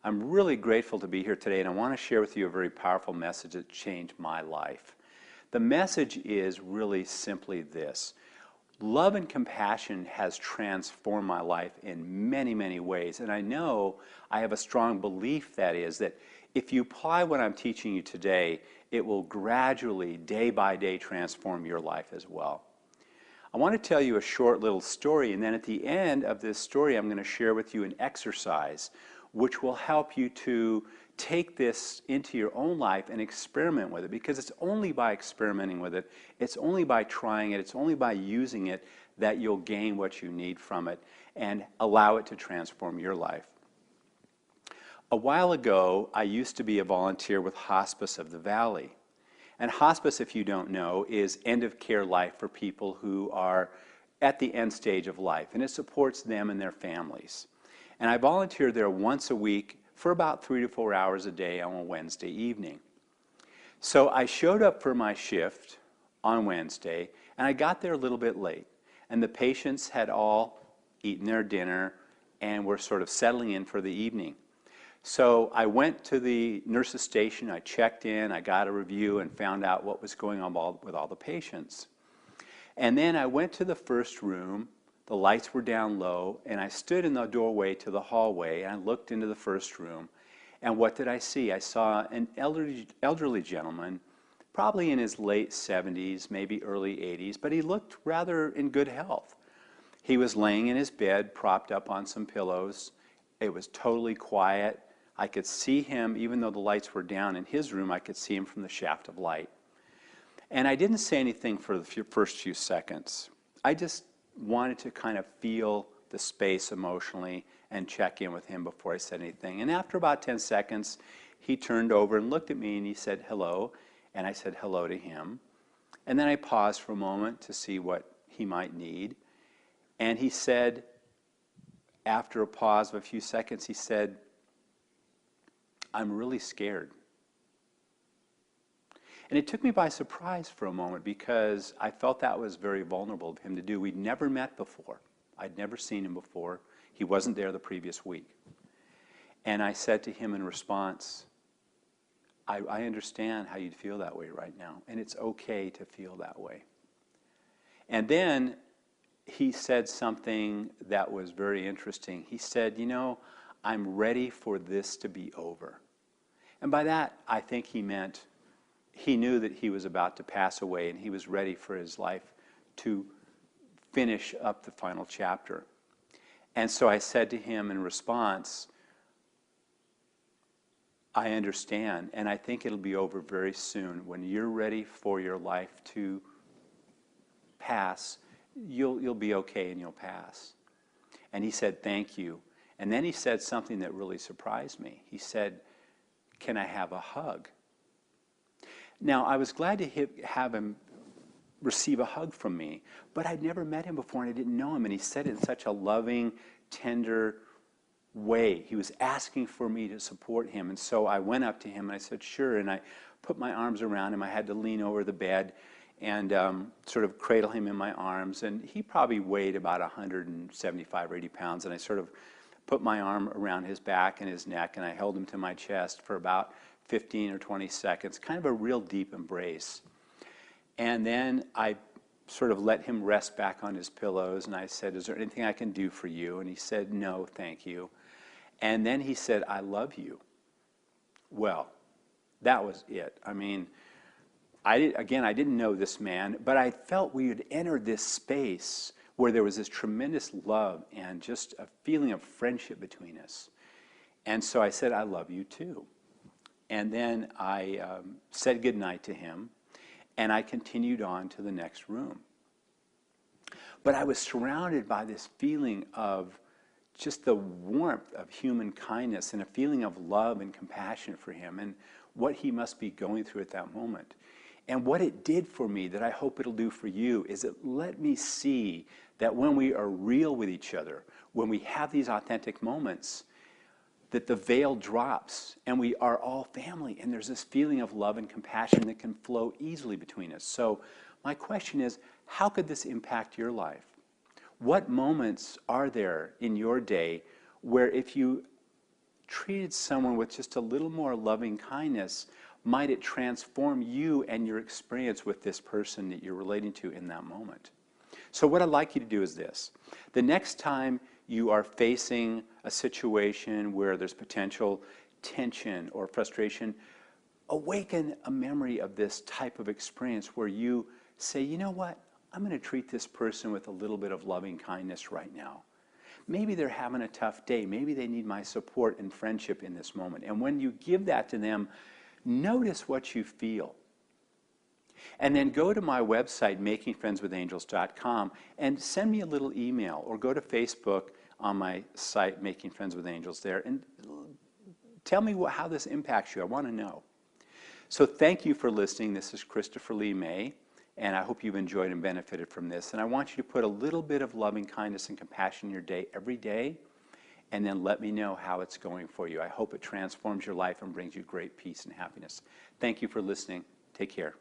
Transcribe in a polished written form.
I'm really grateful to be here today, and I want to share with you a very powerful message that changed my life. The message is really simply this. Love and compassion has transformed my life in many, many ways, and I know I have a strong belief that if you apply what I'm teaching you today, it will gradually, day by day, transform your life as well. I want to tell you a short little story, and then at the end of this story, I'm going to share with you an exercise which will help you to take this into your own life and experiment with it, because it's only by experimenting with it, it's only by trying it, it's only by using it that you'll gain what you need from it and allow it to transform your life. A while ago, I used to be a volunteer with Hospice of the Valley. And hospice, if you don't know, is end-of-care life for people who are at the end stage of life, and it supports them and their families. And I volunteered there once a week for about 3 to 4 hours a day on a Wednesday evening. So I showed up for my shift on Wednesday, and I got there a little bit late. And the patients had all eaten their dinner and were sort of settling in for the evening. So I went to the nurse's station, I checked in, I got a review and found out what was going on with all the patients. And then I went to the first room, the lights were down low, and I stood in the doorway to the hallway and I looked into the first room. And what did I see? I saw an elderly gentleman, probably in his late 70s, maybe early 80s, but he looked rather in good health. He was laying in his bed, propped up on some pillows. It was totally quiet. I could see him, even though the lights were down in his room, I could see him from the shaft of light. And I didn't say anything for the first few seconds. I just wanted to kind of feel the space emotionally and check in with him before I said anything. And after about 10 seconds, he turned over and looked at me and he said hello, and I said hello to him. And then I paused for a moment to see what he might need. And he said, after a pause of a few seconds, he said, "I'm really scared." And it took me by surprise for a moment because I felt that was very vulnerable of him to do. We'd never met before. I'd never seen him before. He wasn't there the previous week. And I said to him in response, I understand how you'd feel that way right now, and it's okay to feel that way. And then he said something that was very interesting. He said, "You know, I'm ready for this to be over." And by that, I think he meant he knew that he was about to pass away and he was ready for his life to finish up the final chapter. And so I said to him in response, "I understand, and I think it'll be over very soon. When you're ready for your life to pass, you'll be okay and you'll pass." And he said, "Thank you." And then he said something that really surprised me. He said, "Can I have a hug?" Now, I was glad to have him receive a hug from me, but I'd never met him before and I didn't know him, and he said it in such a loving, tender way. He was asking for me to support him, and so I went up to him and I said, "Sure," and I put my arms around him. I had to lean over the bed and sort of cradle him in my arms, and he probably weighed about 175 or 80 pounds, and I sort of put my arm around his back and his neck, and I held him to my chest for about 15 or 20 seconds, kind of a real deep embrace. And then I sort of let him rest back on his pillows, and I said, "Is there anything I can do for you?" And he said, "No, thank you." And then he said, "I love you." Well, that was it. I mean, I didn't know this man, but I felt we had entered this space where there was this tremendous love and just a feeling of friendship between us. And so I said, "I love you too." And then I said goodnight to him, and I continued on to the next room. But I was surrounded by this feeling of just the warmth of human kindness and a feeling of love and compassion for him and what he must be going through at that moment. And what it did for me, that I hope it'll do for you, is it let me see that when we are real with each other, when we have these authentic moments, that the veil drops and we are all family, and there's this feeling of love and compassion that can flow easily between us. So my question is, how could this impact your life? What moments are there in your day where if you treated someone with just a little more loving kindness, might it transform you and your experience with this person that you're relating to in that moment? So what I'd like you to do is this. The next time you are facing a situation where there's potential tension or frustration, awaken a memory of this type of experience where you say, you know what, I'm going to treat this person with a little bit of loving kindness right now. Maybe they're having a tough day. Maybe they need my support and friendship in this moment. And when you give that to them, notice what you feel. And then go to my website, makingfriendswithangels.com, and send me a little email, or go to Facebook on my site, Making Friends with Angels there, and tell me how this impacts you. I want to know. So thank you for listening. This is Christopher Lee May, and I hope you've enjoyed and benefited from this. And I want you to put a little bit of loving kindness and compassion in your day every day, and then let me know how it's going for you. I hope it transforms your life and brings you great peace and happiness. Thank you for listening. Take care.